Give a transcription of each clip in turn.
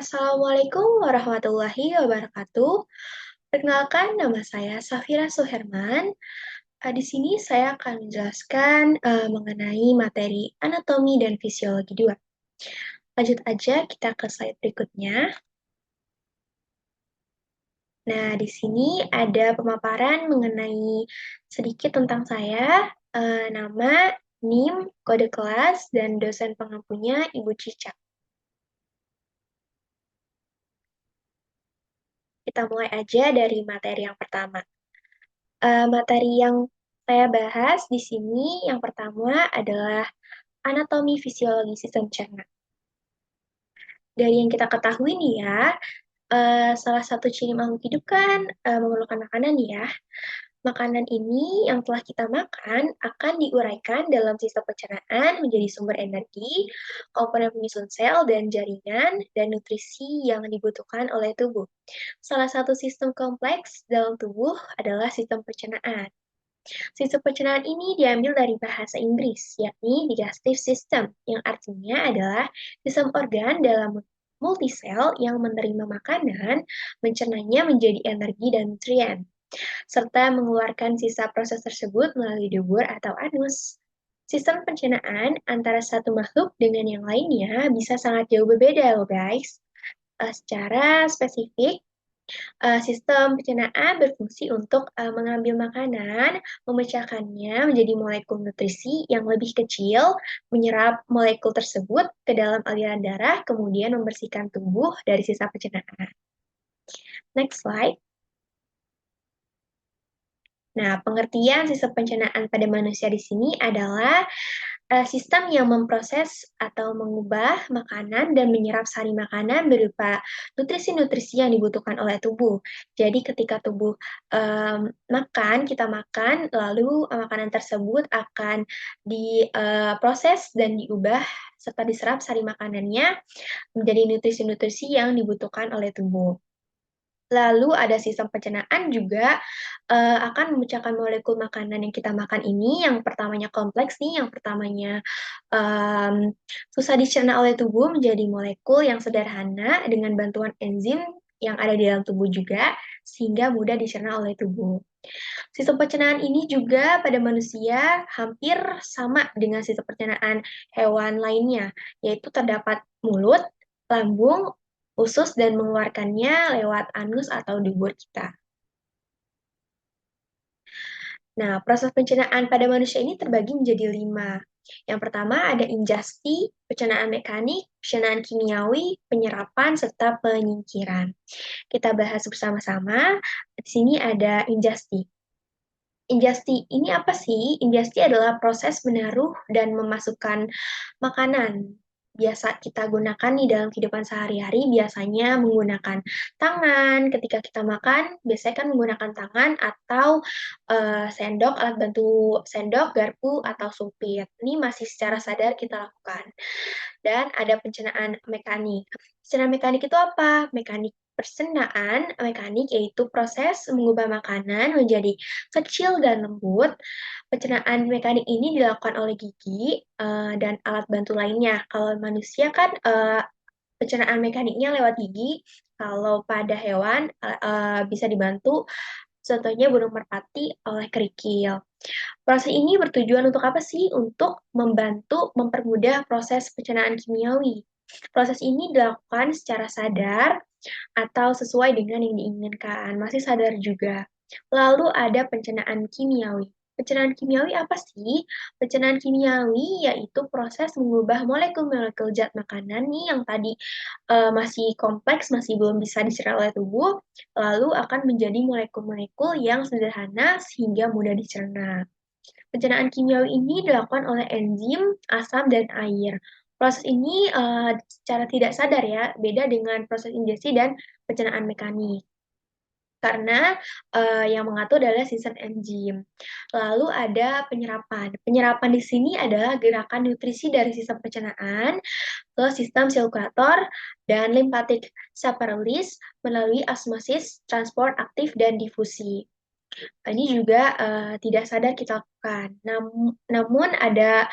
Assalamualaikum warahmatullahi wabarakatuh. Perkenalkan, nama saya Safira Suherman. Di sini saya akan menjelaskan mengenai materi anatomi dan fisiologi 2. Lanjut aja kita ke slide berikutnya. Nah, di sini ada pemaparan mengenai sedikit tentang saya, nama, NIM, kode kelas, dan dosen pengampunya Ibu Cica. Kita mulai aja dari materi yang pertama. Materi yang saya bahas di sini yang pertama adalah anatomi fisiologi sistem cerna. Dari yang kita ketahui nih ya, salah satu ciri makhluk hidup kan memerlukan makanan nih ya. Makanan ini yang telah kita makan akan diuraikan dalam sistem pencernaan menjadi sumber energi, komponen penyusun sel dan jaringan, dan nutrisi yang dibutuhkan oleh tubuh. Salah satu sistem kompleks dalam tubuh adalah sistem pencernaan. Sistem pencernaan ini diambil dari bahasa Inggris, yakni digestive system, yang artinya adalah sistem organ dalam multisel yang menerima makanan, mencernanya menjadi energi dan nutrien, serta mengeluarkan sisa proses tersebut melalui dubur atau anus. Sistem pencernaan antara satu makhluk dengan yang lainnya bisa sangat jauh berbeda loh guys. Secara spesifik, sistem pencernaan berfungsi untuk mengambil makanan, memecahkannya menjadi molekul nutrisi yang lebih kecil, menyerap molekul tersebut ke dalam aliran darah, kemudian membersihkan tubuh dari sisa pencernaan. Next slide. Nah, pengertian sistem pencernaan pada manusia di sini adalah sistem yang memproses atau mengubah makanan dan menyerap sari makanan berupa nutrisi-nutrisi yang dibutuhkan oleh tubuh. Jadi ketika tubuh kita makan, lalu makanan tersebut akan diproses dan diubah serta diserap sari makanannya menjadi nutrisi-nutrisi yang dibutuhkan oleh tubuh. Lalu ada sistem pencernaan juga akan memecahkan molekul makanan yang kita makan ini. Yang pertamanya kompleks nih, yang pertamanya susah dicerna oleh tubuh menjadi molekul yang sederhana dengan bantuan enzim yang ada di dalam tubuh juga, sehingga mudah dicerna oleh tubuh. Sistem pencernaan ini juga pada manusia hampir sama dengan sistem pencernaan hewan lainnya, yaitu terdapat mulut, lambung, usus, dan mengeluarkannya lewat anus atau dubur kita. Nah, proses pencernaan pada manusia ini terbagi menjadi 5. Yang pertama ada ingesti, pencernaan mekanik, pencernaan kimiawi, penyerapan, serta penyingkiran. Kita bahas bersama-sama. Di sini ada ingesti. Ingesti ini apa sih? Ingesti adalah proses menaruh dan memasukkan makanan. Biasa kita gunakan nih dalam kehidupan sehari-hari, biasanya menggunakan tangan. Ketika kita makan, biasanya kan menggunakan tangan atau sendok, alat bantu sendok, garpu, atau sumpit. Ini masih secara sadar kita lakukan. Dan ada pencernaan mekanik. Pencernaan mekanik itu apa? Pencernaan mekanik yaitu proses mengubah makanan menjadi kecil dan lembut. Pencernaan mekanik ini dilakukan oleh gigi dan alat bantu lainnya. Kalau manusia kan pencernaan mekaniknya lewat gigi. Kalau pada hewan bisa dibantu, contohnya burung merpati oleh kerikil. Proses ini bertujuan untuk apa sih? Untuk membantu mempermudah proses pencernaan kimiawi. Proses ini dilakukan secara sadar atau sesuai dengan yang diinginkan, masih sadar juga. Lalu ada pencernaan kimiawi. Pencernaan kimiawi apa sih? Pencernaan kimiawi yaitu proses mengubah molekul-molekul zat makanan nih yang tadi masih kompleks, masih belum bisa dicerna oleh tubuh, lalu akan menjadi molekul-molekul yang sederhana sehingga mudah dicerna. Pencernaan kimiawi ini dilakukan oleh enzim, asam, dan air. Proses ini secara tidak sadar ya, beda dengan proses ingesti dan pencernaan mekanik. Karena yang mengatur adalah sistem enzim. Lalu ada penyerapan. Penyerapan di sini adalah gerakan nutrisi dari sistem pencernaan ke sistem sirkulator dan limpatik separulis melalui osmosis, transport aktif, dan difusi. Ini juga tidak sadar kita lakukan. Namun ada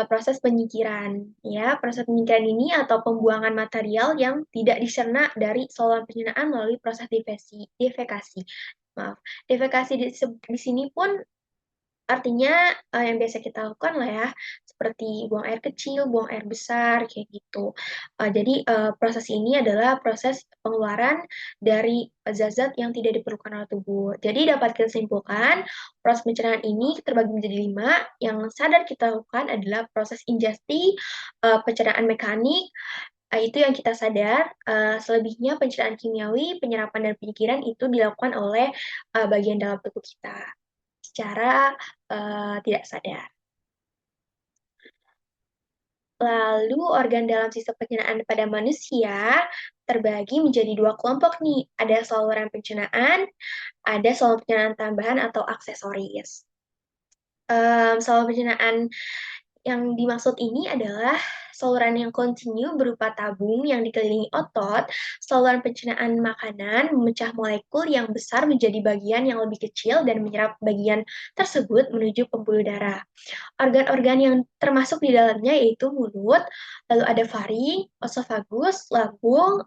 proses penyingkiran. Ya, proses penyingkiran ini atau pembuangan material yang tidak dicerna dari saluran pencernaan melalui proses defekasi. Maaf, defekasi di sini pun artinya yang biasa kita lakukan lah ya, seperti buang air kecil, buang air besar, kayak gitu. Jadi proses ini adalah proses pengeluaran dari zat-zat yang tidak diperlukan oleh tubuh. Jadi dapat kita simpulkan, proses pencernaan ini terbagi menjadi 5. Yang sadar kita lakukan adalah proses ingesti, pencernaan mekanik, itu yang kita sadar. Selebihnya pencernaan kimiawi, penyerapan dan penyingkiran itu dilakukan oleh bagian dalam tubuh kita secara tidak sadar. Lalu organ dalam sistem pencernaan pada manusia terbagi menjadi 2 kelompok nih. Ada saluran pencernaan, ada saluran pencernaan tambahan atau aksesoris. Saluran pencernaan yang dimaksud ini adalah saluran yang kontinu berupa tabung yang dikelilingi otot. Saluran pencernaan makanan memecah molekul yang besar menjadi bagian yang lebih kecil dan menyerap bagian tersebut menuju pembuluh darah. Organ-organ yang termasuk di dalamnya yaitu mulut, lalu ada faring, osofagus, lambung,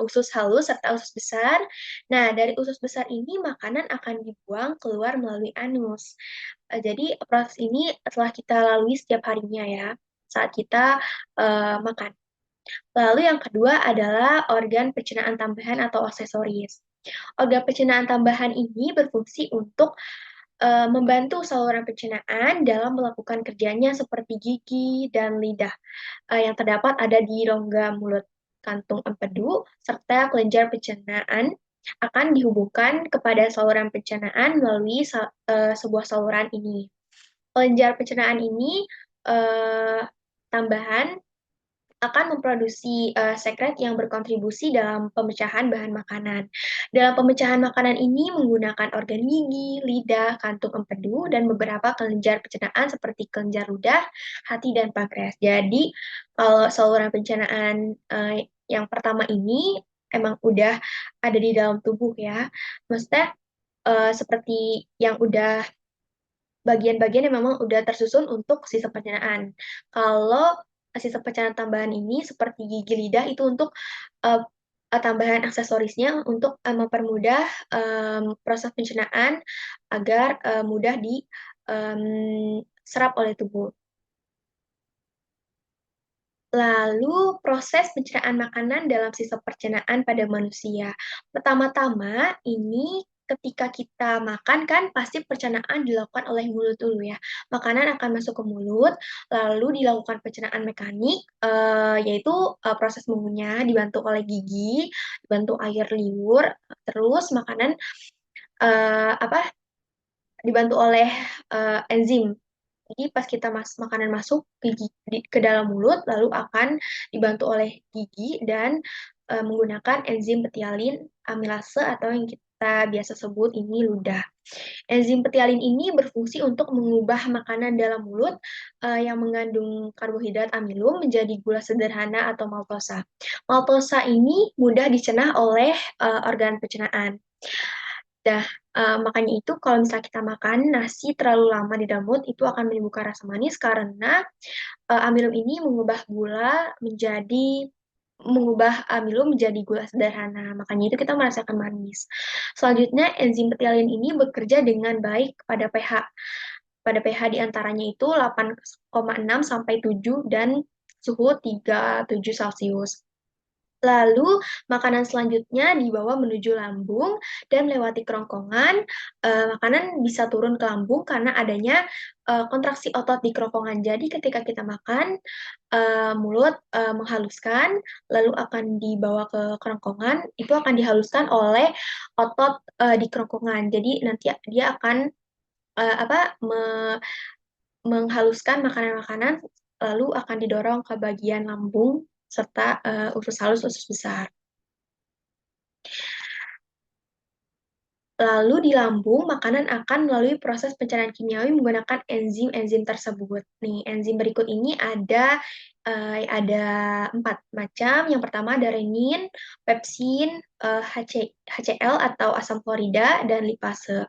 usus halus, serta usus besar. Nah, dari usus besar ini makanan akan dibuang keluar melalui anus. Jadi proses ini telah kita lalui setiap harinya ya, saat kita makan. Lalu yang kedua adalah organ pencernaan tambahan atau aksesoris. Organ pencernaan tambahan ini berfungsi untuk membantu saluran pencernaan dalam melakukan kerjanya seperti gigi dan lidah yang terdapat ada di rongga mulut, kantung empedu, serta kelenjar pencernaan akan dihubungkan kepada saluran pencernaan melalui sebuah saluran ini. Kelenjar pencernaan ini tambahan akan memproduksi sekret yang berkontribusi dalam pemecahan bahan makanan. Dalam pemecahan makanan ini menggunakan organ gigi, lidah, kantung empedu, dan beberapa kelenjar pencernaan seperti kelenjar ludah, hati, dan pankreas. Jadi, kalau saluran pencernaan yang pertama ini emang udah ada di dalam tubuh ya. Maksudnya seperti yang udah bagian-bagian yang memang udah tersusun untuk sistem pencernaan. Kalau sistem pencernaan tambahan ini seperti gigi lidah itu untuk uh, tambahan aksesorisnya untuk mempermudah proses pencernaan agar mudah diserap oleh tubuh. Lalu proses pencernaan makanan dalam sistem pencernaan pada manusia. Pertama-tama ini ketika kita makan kan pasti pencernaan dilakukan oleh mulut dulu ya. Makanan akan masuk ke mulut, lalu dilakukan pencernaan mekanik, yaitu proses mengunyah dibantu oleh gigi, dibantu air liur, terus makanan apa dibantu oleh enzim. Jadi pas kita makanan masuk ke dalam mulut, lalu akan dibantu oleh gigi dan menggunakan enzim petialin amilase atau yang kita biasa sebut ini ludah. Enzim petialin ini berfungsi untuk mengubah makanan dalam mulut yang mengandung karbohidrat amilum menjadi gula sederhana atau maltosa. Maltosa ini mudah dicerna oleh organ pencernaan. Nah, makanya itu kalau misalnya kita makan nasi terlalu lama di dalam mulut, itu akan menimbulkan rasa manis karena amilum ini mengubah amilum menjadi gula sederhana. Makanya itu kita merasakan manis. Selanjutnya, enzim petialin ini bekerja dengan baik pada pH. Pada pH diantaranya itu 8,6 sampai 7 dan suhu 37 Celcius. Lalu makanan selanjutnya dibawa menuju lambung dan melewati kerongkongan. Makanan bisa turun ke lambung karena adanya kontraksi otot di kerongkongan. Jadi ketika kita makan, mulut menghaluskan, lalu akan dibawa ke kerongkongan. Itu akan dihaluskan oleh otot di kerongkongan. Jadi nanti dia akan menghaluskan makanan-makanan, lalu akan didorong ke bagian lambung serta usus halus, usus besar. Lalu di lambung, makanan akan melalui proses pencernaan kimiawi menggunakan enzim-enzim tersebut. Nih, enzim berikut ini ada 4 macam. Yang pertama ada renin, pepsin, HCl atau asam klorida, dan lipase.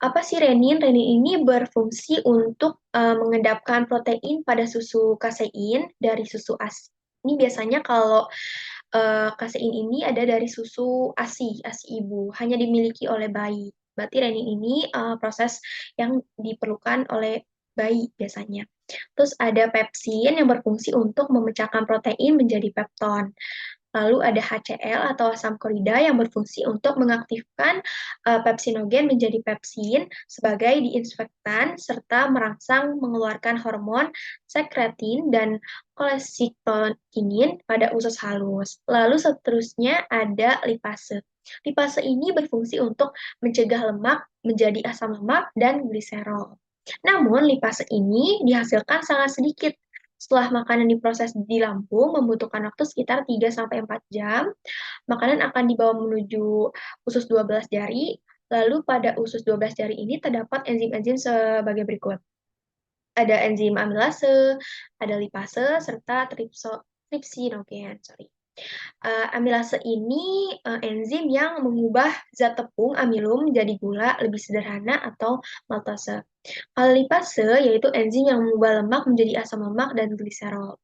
Apa sih renin? Renin ini berfungsi untuk mengendapkan protein pada susu kasein dari susu ASI. Ini biasanya kalau kasein ini ada dari susu ASI, ASI ibu, hanya dimiliki oleh bayi. Berarti renin ini proses yang diperlukan oleh bayi biasanya. Terus ada pepsin yang berfungsi untuk memecahkan protein menjadi pepton. Lalu ada HCl atau asam klorida yang berfungsi untuk mengaktifkan pepsinogen menjadi pepsin sebagai diinfektan serta merangsang mengeluarkan hormon sekretin dan kolesitokinin pada usus halus. Lalu seterusnya ada lipase. Lipase ini berfungsi untuk mencegah lemak menjadi asam lemak dan gliserol. Namun lipase ini dihasilkan sangat sedikit setelah makanan diproses di lambung, membutuhkan waktu sekitar 3-4 jam. Makanan akan dibawa menuju usus 12 jari, lalu pada usus 12 jari ini terdapat enzim-enzim sebagai berikut. Ada enzim amilase, ada lipase, serta tripsinogen. Amilase ini enzim yang mengubah zat tepung amilum menjadi gula lebih sederhana atau maltose. Kalau lipase yaitu enzim yang mengubah lemak menjadi asam lemak dan gliserol.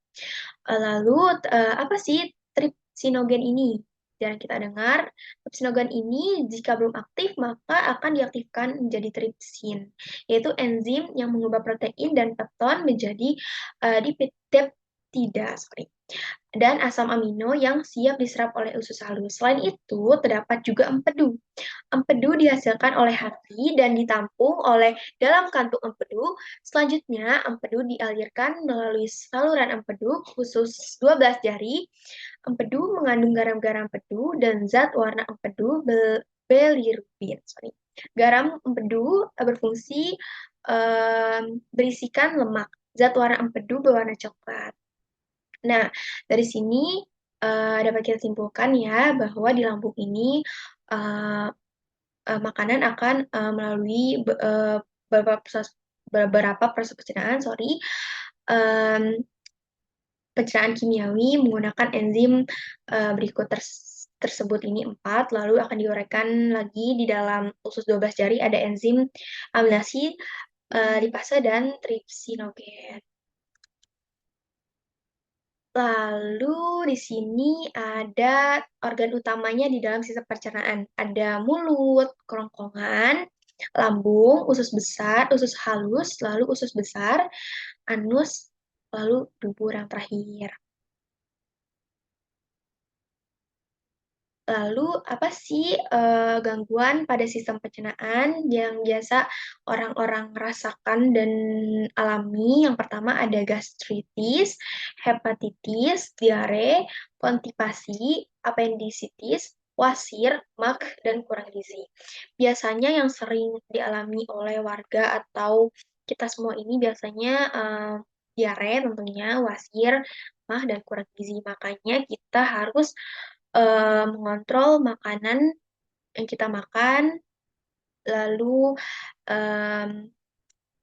Lalu apa sih tripsinogen ini? Jarang kita dengar. Tripsinogen ini jika belum aktif maka akan diaktifkan menjadi tripsin, yaitu enzim yang mengubah protein dan pepton menjadi dipeptida. Dan asam amino yang siap diserap oleh usus halus. Selain itu, terdapat juga empedu. Empedu dihasilkan oleh hati dan ditampung oleh dalam kantung empedu. Selanjutnya, empedu dialirkan melalui saluran empedu khusus 12 jari. Empedu mengandung garam-garam empedu dan zat warna empedu bilirubin. Garam empedu berfungsi berisikan lemak. Zat warna empedu berwarna coklat. Nah, dari sini dapat kita simpulkan ya bahwa di lambung ini uh, makanan akan melalui beberapa proses pencernaan, um, pencernaan kimiawi menggunakan enzim berikut tersebut ini 4, lalu akan diuraikan lagi di dalam usus 12 jari ada enzim amilasi, lipase, dan tripsinogen. Lalu di sini ada organ utamanya di dalam sistem pencernaan. Ada mulut, kerongkongan, lambung, usus besar, usus halus, lalu usus besar, anus, lalu dubur yang terakhir. Lalu apa sih gangguan pada sistem pencernaan yang biasa orang-orang rasakan dan alami? Yang pertama ada gastritis, hepatitis, diare, konstipasi, appendicitis, wasir, MAC, dan kurang gizi. Biasanya yang sering dialami oleh warga atau kita semua ini biasanya diare tentunya, wasir, MAC, dan kurang gizi. Makanya kita harus mengontrol makanan yang kita makan, lalu um,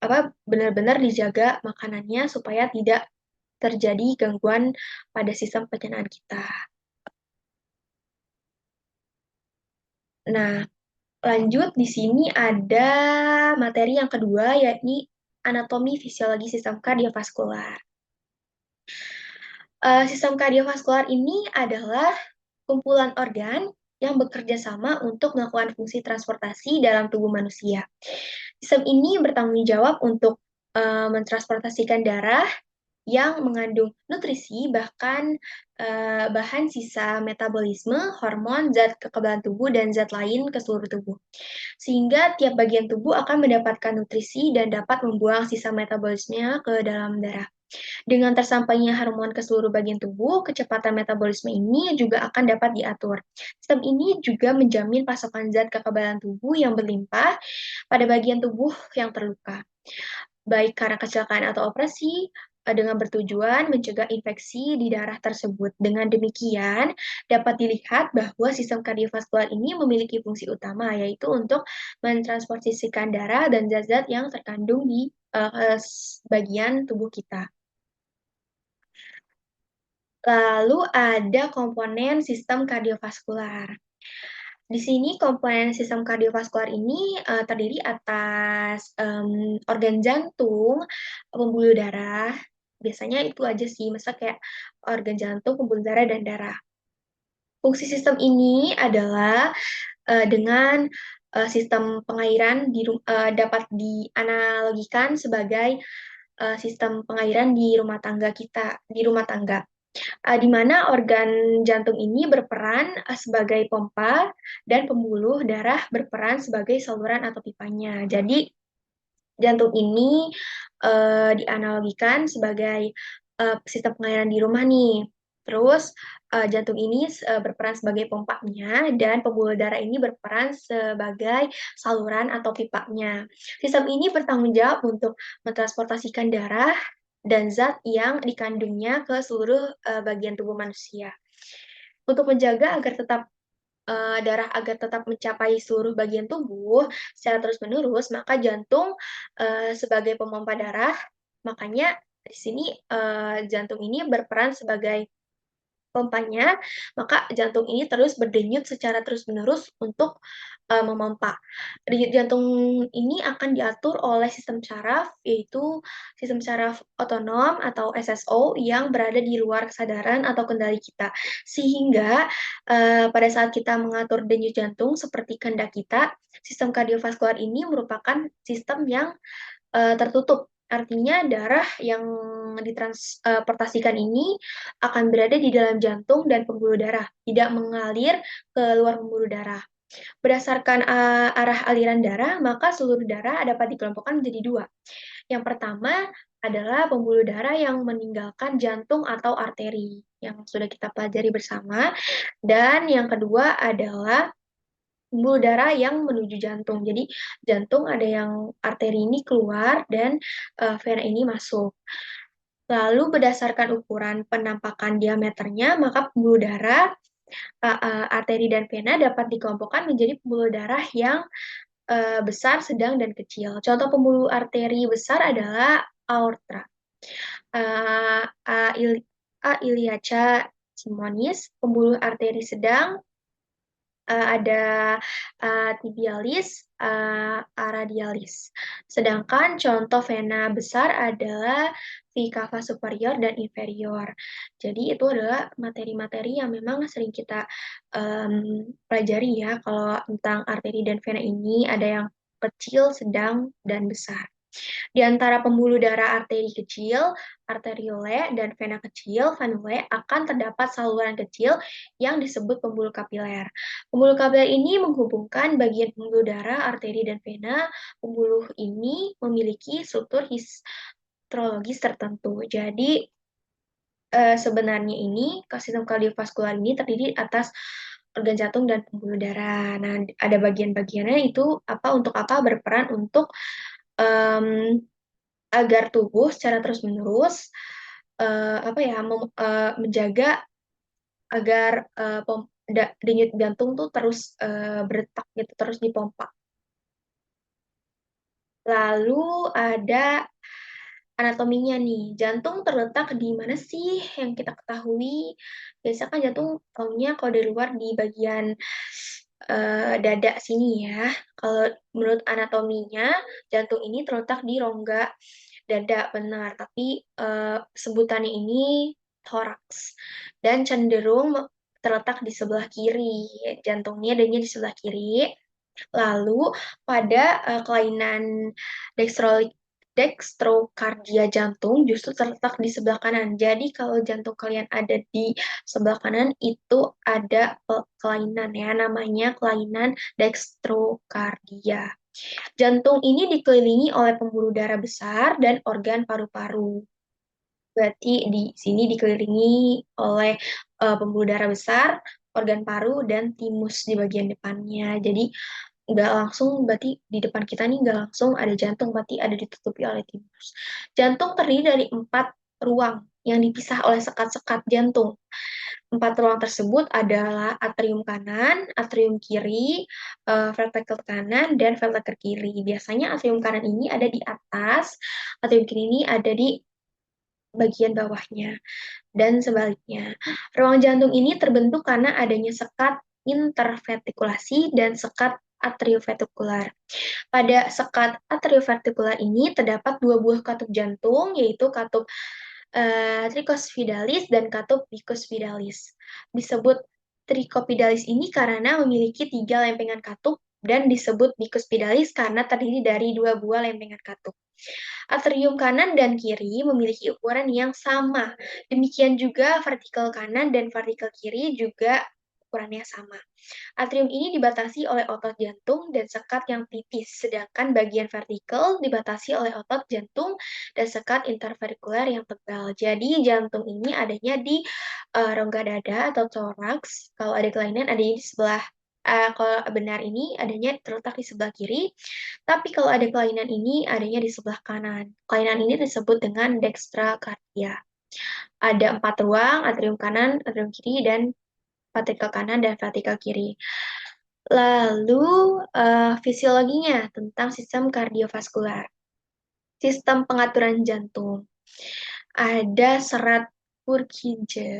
apa benar-benar dijaga makanannya supaya tidak terjadi gangguan pada sistem pencernaan kita. Nah, lanjut di sini ada materi yang kedua yakni anatomi fisiologi sistem kardiovaskular. Sistem kardiovaskular ini adalah kumpulan organ yang bekerja sama untuk melakukan fungsi transportasi dalam tubuh manusia. Sistem ini bertanggung jawab untuk mentransportasikan darah yang mengandung nutrisi, bahkan bahan sisa metabolisme, hormon, zat kekebalan tubuh, dan zat lain ke seluruh tubuh. Sehingga tiap bagian tubuh akan mendapatkan nutrisi dan dapat membuang sisa metabolisme ke dalam darah. Dengan tersampainya hormon ke seluruh bagian tubuh, kecepatan metabolisme ini juga akan dapat diatur. Sistem ini juga menjamin pasokan zat kekebalan tubuh yang berlimpah pada bagian tubuh yang terluka, baik karena kecelakaan atau operasi, dengan bertujuan mencegah infeksi di darah tersebut. Dengan demikian, dapat dilihat bahwa sistem kardiovaskular ini memiliki fungsi utama, yaitu untuk mentransportasikan darah dan zat-zat yang terkandung di bagian tubuh kita. Lalu ada komponen sistem kardiovaskular. Di sini komponen sistem kardiovaskular ini terdiri atas organ jantung, pembuluh darah. Biasanya itu aja sih, masa kayak organ jantung, pembuluh darah, dan darah. Fungsi sistem ini adalah dengan sistem pengairan dapat dianalogikan sebagai sistem pengairan di rumah tangga kita, di rumah tangga. Di mana organ jantung ini berperan sebagai pompa dan pembuluh darah berperan sebagai saluran atau pipanya. Jadi jantung ini dianalogikan sebagai sistem pengairan di rumah nih. Terus jantung ini berperan sebagai pompanya dan pembuluh darah ini berperan sebagai saluran atau pipanya. Sistem ini bertanggung jawab untuk mentransportasikan darah dan zat yang dikandungnya ke seluruh bagian tubuh manusia. Untuk menjaga agar tetap darah agar tetap mencapai seluruh bagian tubuh secara terus-menerus, maka jantung sebagai pemompa darah, makanya di sini jantung ini berperan sebagai pompanya, maka jantung ini terus berdenyut secara terus-menerus untuk memompa. Denyut jantung ini akan diatur oleh sistem saraf, yaitu sistem saraf otonom atau SSO yang berada di luar kesadaran atau kendali kita. Sehingga pada saat kita mengatur denyut jantung seperti kehendak kita, sistem kardiovaskular ini merupakan sistem yang tertutup. Artinya darah yang ditransportasikan ini akan berada di dalam jantung dan pembuluh darah, tidak mengalir ke luar pembuluh darah. Berdasarkan arah aliran darah, maka seluruh darah dapat dikelompokkan menjadi dua. Yang pertama adalah pembuluh darah yang meninggalkan jantung atau arteri, yang sudah kita pelajari bersama. Dan yang kedua adalah pembuluh darah yang menuju jantung. Jadi jantung ada yang arteri ini keluar dan vena ini masuk. Lalu berdasarkan ukuran penampakan diameternya, maka pembuluh darah, arteri dan vena dapat dikelompokkan menjadi pembuluh darah yang besar, sedang, dan kecil. Contoh pembuluh arteri besar adalah aorta, iliaca simonis. Pembuluh arteri sedang ada tibialis, radialis. Sedangkan contoh vena besar adalah V cava superior dan inferior. Jadi itu adalah materi-materi yang memang sering kita pelajari ya. Kalau tentang arteri dan vena ini ada yang kecil, sedang, dan besar. Di antara pembuluh darah arteri kecil, arteriole, dan vena kecil, venule, akan terdapat saluran kecil yang disebut pembuluh kapiler. Pembuluh kapiler ini menghubungkan bagian pembuluh darah, arteri, dan vena. Pembuluh ini memiliki struktur histologis tertentu. Jadi, sebenarnya ini sistem kardiovaskular ini terdiri atas organ jantung dan pembuluh darah. Nah, ada bagian-bagiannya itu untuk apa berperan untuk agar tubuh secara terus-menerus menjaga agar denyut jantung tuh terus berdetak gitu, terus dipompa. Lalu ada anatominya nih. Jantung terletak di mana sih yang kita ketahui? Biasanya kan jantung tahunya kalau dari luar di bagian dada sini ya. Kalau menurut anatominya, jantung ini terletak di rongga dada, benar. Tapi sebutannya ini toraks. Dan cenderung terletak di sebelah kiri. Jantungnya adanya di sebelah kiri. Lalu pada kelainan dextrokardia jantung justru terletak di sebelah kanan. Jadi kalau jantung kalian ada di sebelah kanan itu ada kelainan ya, namanya kelainan dextrokardia. Jantung ini dikelilingi oleh pembuluh darah besar dan organ paru-paru. Berarti di sini dikelilingi oleh pembuluh darah besar, organ paru, dan timus di bagian depannya. Jadi nggak langsung, berarti di depan kita nih nggak langsung ada jantung, berarti ada ditutupi oleh timus. Jantung terdiri dari 4 ruang yang dipisah oleh sekat-sekat jantung. 4 ruang tersebut adalah atrium kanan, atrium kiri, ventrikel kanan, dan ventrikel kiri. Biasanya atrium kanan ini ada di atas, atrium kiri ini ada di bagian bawahnya, dan sebaliknya. Ruang jantung ini terbentuk karena adanya sekat intervertikulasi dan sekat atrioventrikular. Pada sekat atrioventrikular ini terdapat dua buah katup jantung, yaitu katup tricuspidalis dan katup bicuspidalis. Disebut tricuspidalis ini karena memiliki 3 lempengan katup dan disebut bicuspidalis karena terdiri dari 2 buah lempengan katup. Atrium kanan dan kiri memiliki ukuran yang sama. Demikian juga vertikal kanan dan vertikal kiri juga ukurannya sama. Atrium ini dibatasi oleh otot jantung dan sekat yang tipis, sedangkan bagian vertikal dibatasi oleh otot jantung dan sekat intervertikular yang tebal. Jadi jantung ini adanya di rongga dada atau toraks. Kalau ada kelainan adanya di sebelah kalau benar ini adanya terletak di sebelah kiri, tapi kalau ada kelainan ini adanya di sebelah kanan. Kelainan ini disebut dengan dextracardia. Ada 4 ruang, atrium kanan, atrium kiri, dan vertikal kanan dan vertikal kiri. Lalu fisiologinya tentang sistem kardiovaskular. Sistem pengaturan jantung. Ada serat Purkinje.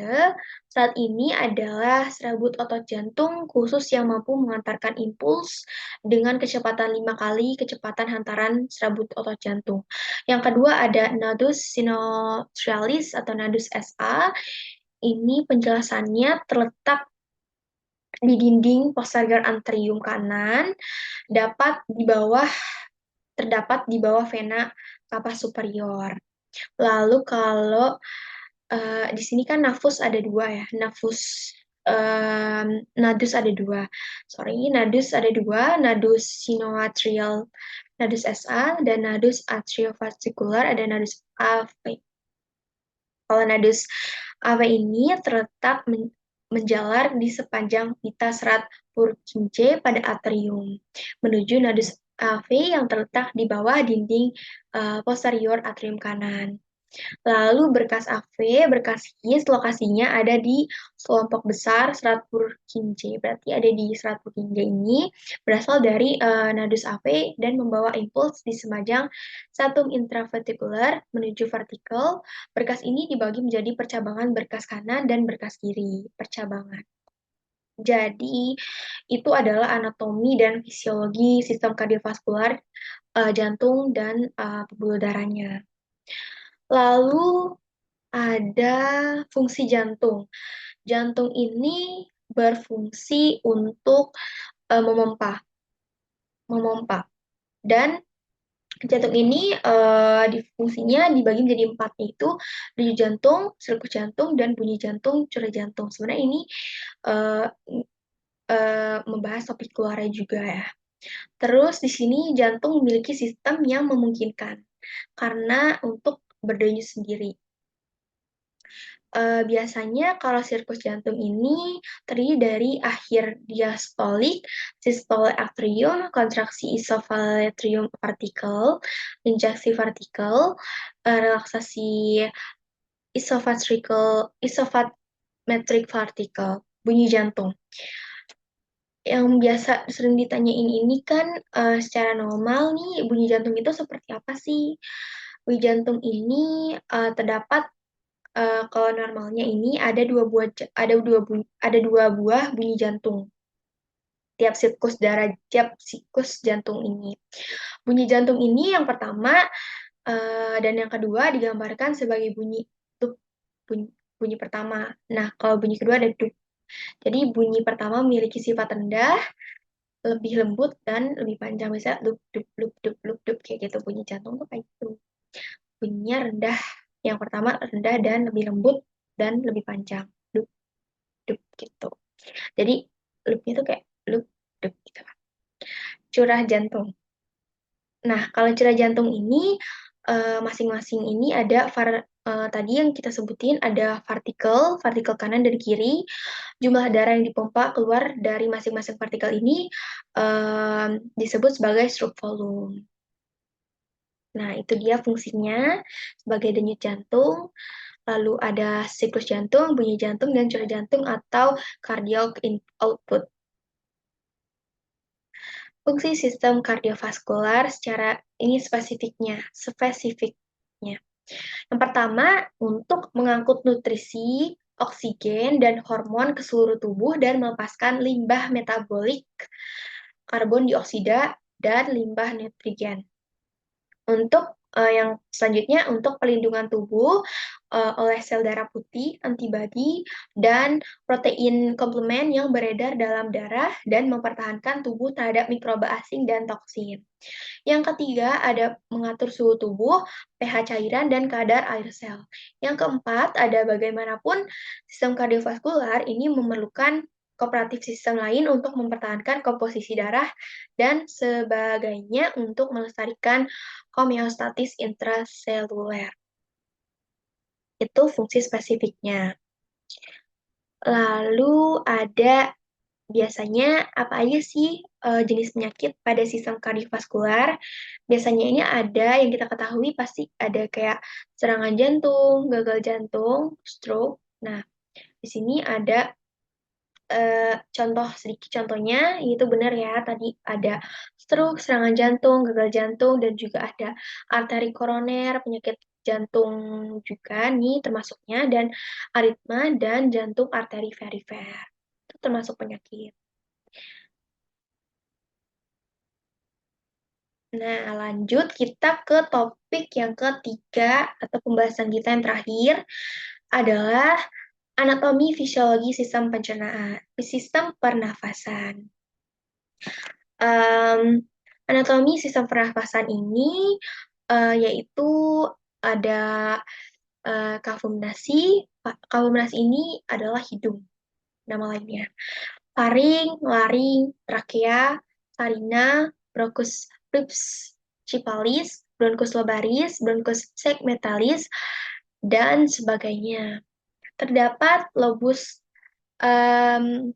Serat ini adalah serabut otot jantung khusus yang mampu mengantarkan impuls dengan kecepatan 5 kali kecepatan hantaran serabut otot jantung. Yang kedua ada nodus sinoatrialis atau nodus SA. Ini penjelasannya terletak di dinding posterior anterium kanan, terdapat di bawah vena cava superior. Lalu kalau di sini kan nafus ada 2 ya, nadus ada 2. Nadus ada 2, nadus sinoatrial, nadus SA, dan nadus atriovasikular ada nadus AV. Kalau nadus AV ini terletak menjalar di sepanjang pita serat Purkinje pada atrium, menuju nadus AV yang terletak di bawah dinding posterior atrium kanan. Lalu berkas AV, berkas HIS, lokasinya ada di kelompok besar serat Purkinje. Berarti ada di serat Purkinje ini berasal dari nadus AV dan membawa impuls di semajang satum intraventrikular menuju vertikal. Berkas ini dibagi menjadi percabangan berkas kanan dan berkas kiri. Percabangan. Jadi, itu adalah anatomi dan fisiologi sistem kardiovaskular jantung dan pembuluh darahnya. Lalu ada fungsi jantung. Jantung ini berfungsi untuk memompa. Dan jantung ini fungsinya dibagi menjadi 4, yaitu denyut jantung, sirkus jantung, dan bunyi jantung, curah jantung. Sebenarnya ini uh, membahas topik keluarnya juga ya. Terus di sini jantung memiliki sistem yang memungkinkan karena untuk berdenyut sendiri. Biasanya kalau sirkus jantung ini terdiri dari akhir diastolik, systolic atrium, kontraksi isofaletrium vertikal, injaksi vertikal, relaksasi isovatmetric vertikal, bunyi jantung. Yang biasa sering ditanyain ini kan secara normal nih bunyi jantung itu seperti apa sih? Bunyi jantung ini terdapat kalau normalnya ini ada dua buah bunyi jantung tiap siklus jantung ini. Bunyi jantung ini yang pertama dan yang kedua digambarkan sebagai bunyi tup, bunyi pertama. Nah, kalau bunyi kedua ada dup. Jadi bunyi pertama memiliki sifat rendah, lebih lembut dan lebih panjang. Misalnya lup dup lup dup lup dup kayak gitu. Bunyi jantung tuh kayak gitu. Bunyinya rendah. Yang pertama rendah dan lebih lembut dan lebih panjang. Dup dup gitu. Jadi loopnya tuh kayak loop dup gitu. Curah jantung. Nah, kalau curah jantung ini masing-masing ini ada tadi yang kita sebutin ada vertikal kanan dan kiri. Jumlah darah yang dipompa keluar dari masing-masing vertikal ini disebut sebagai stroke volume. Nah, itu dia fungsinya sebagai denyut jantung. Lalu ada siklus jantung, bunyi jantung, dan curah jantung atau cardiac output. Fungsi sistem kardiovaskular secara ini spesifiknya. Yang pertama, untuk mengangkut nutrisi oksigen dan hormon ke seluruh tubuh dan melepaskan limbah metabolik, karbon dioksida, dan limbah nitrogen. Untuk yang selanjutnya, untuk pelindungan tubuh oleh sel darah putih, antibodi, dan protein komplement yang beredar dalam darah dan mempertahankan tubuh terhadap mikroba asing dan toksin. Yang ketiga, ada mengatur suhu tubuh, pH cairan, dan kadar air sel. Yang keempat, ada bagaimanapun sistem kardiovaskular ini memerlukan kooperatif sistem lain untuk mempertahankan komposisi darah dan sebagainya untuk melestarikan homeostatis intraseluler. Itu fungsi spesifiknya. Lalu ada biasanya apa aja sih jenis penyakit pada sistem kardiovaskular? Biasanya ini ada yang kita ketahui pasti ada kayak serangan jantung, gagal jantung, stroke. Nah, di sini ada contoh sedikit contohnya, itu benar ya, tadi ada stroke, serangan jantung, gagal jantung, dan juga ada arteri koroner, penyakit jantung juga nih termasuknya, dan aritma dan jantung arteri perifer. Itu termasuk penyakit. Nah, lanjut kita ke topik yang ketiga atau pembahasan kita yang terakhir adalah anatomi fisiologi sistem pencernaan, sistem pernafasan. Um, Anatomi sistem pernafasan ini yaitu ada kavum-nasi. Kavum-nasi ini adalah hidung, nama lainnya. Faring, laring, trakea, sarina, bronchus principalis, bronchus lobaris, bronchus segmentalis, dan sebagainya. Terdapat lobus dan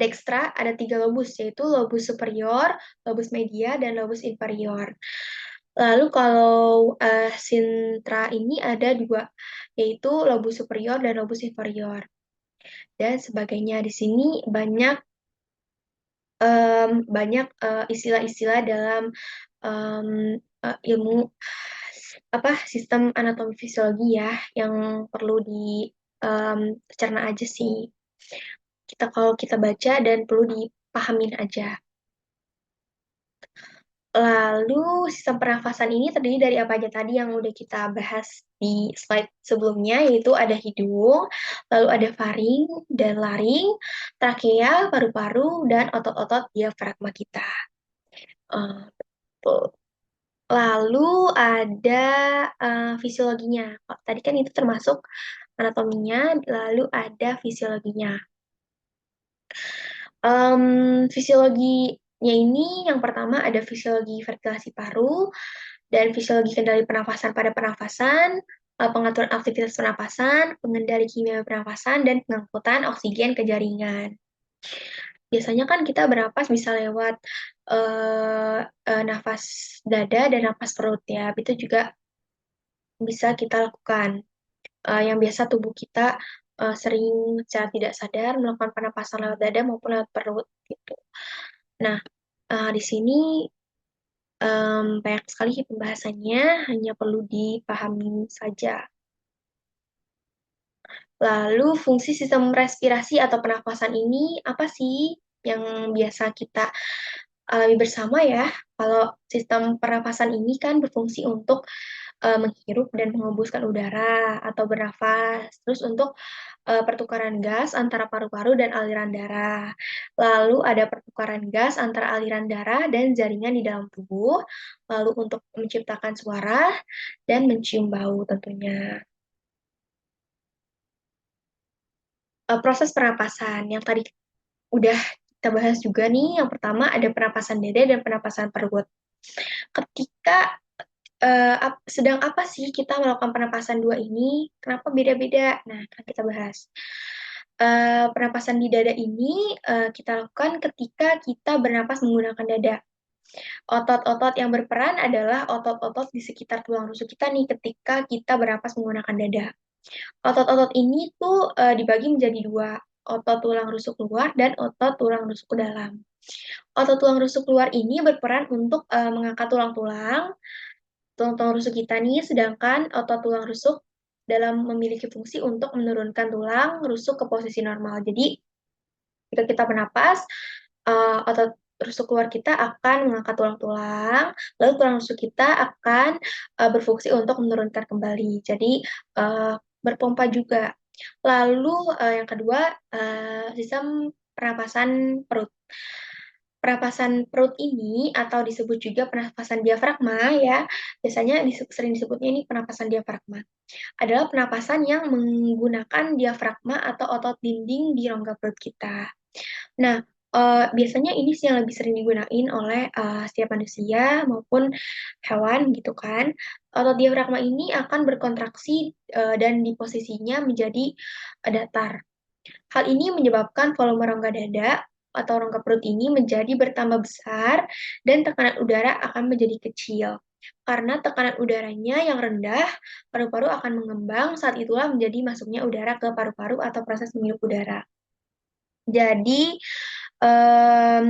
dextra ada 3 lobus, yaitu lobus superior, lobus media, dan lobus inferior. Lalu kalau sintra ini ada 2, yaitu lobus superior dan lobus inferior. Dan sebagainya. Di sini banyak istilah-istilah dalam ilmu sistem anatomi fisiologi ya yang perlu dicerna aja sih. Kalau kita baca dan perlu dipahamin aja. Lalu sistem pernafasan ini terdiri dari apa aja tadi yang udah kita bahas di slide sebelumnya, yaitu ada hidung, lalu ada faring dan laring, trakea, paru-paru, dan otot-otot diafragma kita. Lalu ada fisiologinya. Tadi kan itu termasuk anatominya, lalu ada fisiologinya. Fisiologinya ini yang pertama ada fisiologi ventilasi paru dan fisiologi kendali pernafasan pada pernafasan, pengaturan aktivitas pernafasan, pengendali kimia pernafasan, dan pengangkutan oksigen ke jaringan. Biasanya kan kita bernapas bisa lewat nafas dada dan nafas perut ya. Itu juga bisa kita lakukan. Yang biasa tubuh kita sering secara tidak sadar melakukan pernapasan lewat dada maupun lewat perut gitu. Nah, di sini banyak sekali pembahasannya, hanya perlu dipahami saja. Lalu fungsi sistem respirasi atau pernapasan ini apa sih yang biasa kita alami bersama ya? Kalau sistem pernapasan ini kan berfungsi untuk menghirup dan mengembuskan udara atau bernafas, terus untuk pertukaran gas antara paru-paru dan aliran darah. Lalu ada pertukaran gas antara aliran darah dan jaringan di dalam tubuh, lalu untuk menciptakan suara dan mencium bau tentunya. Proses pernapasan yang tadi udah kita bahas juga nih, yang pertama ada pernapasan dada dan pernapasan perut. Ketika sedang apa sih kita melakukan pernapasan dua ini? Kenapa beda-beda? Nah, akan kita bahas. Pernapasan di dada ini kita lakukan ketika kita bernapas menggunakan dada. Otot-otot yang berperan adalah otot-otot di sekitar tulang rusuk kita nih ketika kita bernapas menggunakan dada. Otot-otot ini tuh dibagi menjadi 2, otot tulang rusuk luar dan otot tulang rusuk dalam. Otot tulang rusuk luar ini berperan untuk mengangkat tulang-tulang rusuk kita nih, sedangkan otot tulang rusuk dalam memiliki fungsi untuk menurunkan tulang rusuk ke posisi normal. Jadi, jika kita bernapas, otot rusuk keluar kita akan mengangkat tulang-tulang, lalu tulang rusuk kita akan berfungsi untuk menurunkan kembali. Jadi, berpompa juga. Lalu, yang kedua, sistem pernapasan perut. Pernapasan perut ini atau disebut juga pernapasan diafragma ya, biasanya sering disebutnya ini pernapasan diafragma, adalah pernapasan yang menggunakan diafragma atau otot dinding di rongga perut kita. Nah, biasanya ini sih yang lebih sering digunain oleh, setiap manusia maupun hewan gitu kan. Otot diafragma ini akan berkontraksi, dan di posisinya menjadi, datar. Hal ini menyebabkan volume rongga dada atau rongga perut ini menjadi bertambah besar dan tekanan udara akan menjadi kecil. Karena tekanan udaranya yang rendah, paru-paru akan mengembang, saat itulah menjadi masuknya udara ke paru-paru atau proses menghirup udara. Jadi, mmm,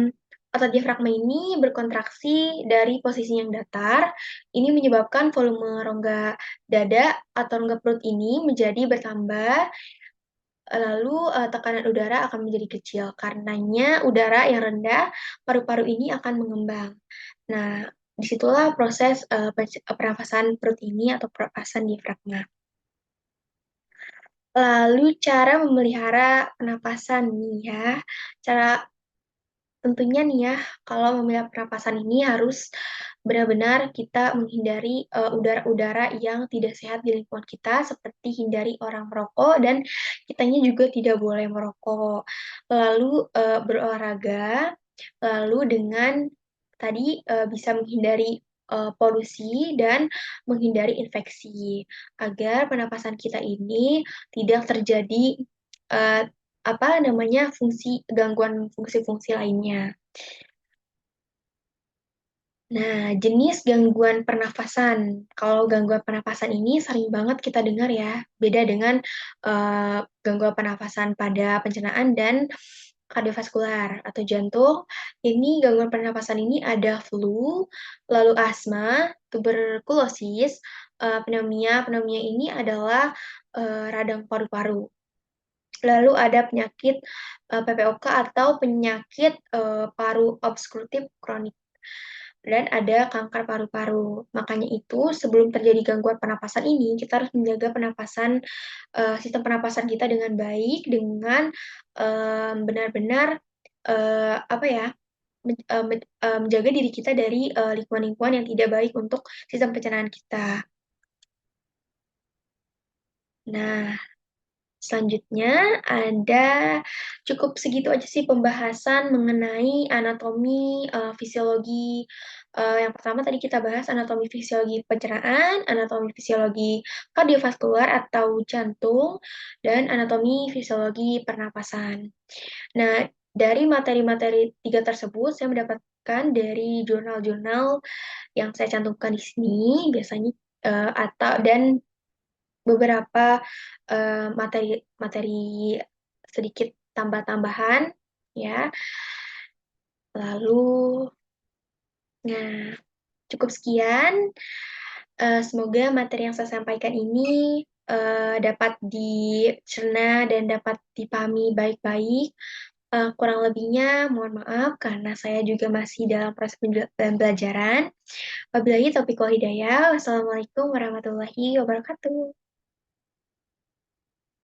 otot diafragma ini berkontraksi dari posisi yang datar, ini menyebabkan volume rongga dada atau rongga perut ini menjadi bertambah, lalu, tekanan udara akan menjadi kecil. Karenanya udara yang rendah, paru-paru ini akan mengembang. Nah, disitulah proses, pernafasan perut ini atau pernapasan diafragma. Lalu cara memelihara pernapasan nih ya, cara tentunya nih ya, kalau memelihara pernapasan ini harus benar-benar kita menghindari, udara-udara yang tidak sehat di lingkungan kita, seperti hindari orang merokok dan kitanya juga tidak boleh merokok. Lalu, berolahraga, lalu dengan tadi, bisa menghindari, polusi dan menghindari infeksi, agar pernapasan kita ini tidak terjadi, eee, apa namanya, gangguan fungsi-fungsi lainnya. Nah, jenis gangguan pernafasan. Kalau gangguan pernafasan ini sering banget kita dengar ya, beda dengan, gangguan pernafasan pada pencernaan dan kardiovaskular atau jantung. Ini gangguan pernafasan ini ada flu, lalu asma, tuberkulosis, pneumonia. Pneumonia ini adalah, radang paru-paru. Lalu ada penyakit, PPOK atau penyakit, paru obstruktif kronik, dan ada kanker paru-paru. Makanya itu sebelum terjadi gangguan pernapasan ini, kita harus menjaga sistem pernapasan kita dengan baik, dengan, benar-benar, apa ya, menjaga diri kita dari, lingkungan-lingkungan yang tidak baik untuk sistem pencernaan kita. Nah, selanjutnya cukup segitu aja sih pembahasan mengenai anatomi, fisiologi, yang pertama tadi kita bahas anatomi fisiologi pencernaan, anatomi fisiologi kardiovaskular atau jantung, dan anatomi fisiologi pernapasan. Nah, dari materi-materi 3 tersebut saya mendapatkan dari jurnal-jurnal yang saya cantumkan di sini biasanya, dan beberapa, materi materi sedikit tambah-tambahan, ya. Lalu nah, cukup sekian, semoga materi yang saya sampaikan ini, dapat dicerna dan dapat dipahami baik-baik. Kurang lebihnya mohon maaf karena saya juga masih dalam proses pembelajaran. Wabillahi taufiq wal hidayah. Wassalamualaikum warahmatullahi wabarakatuh.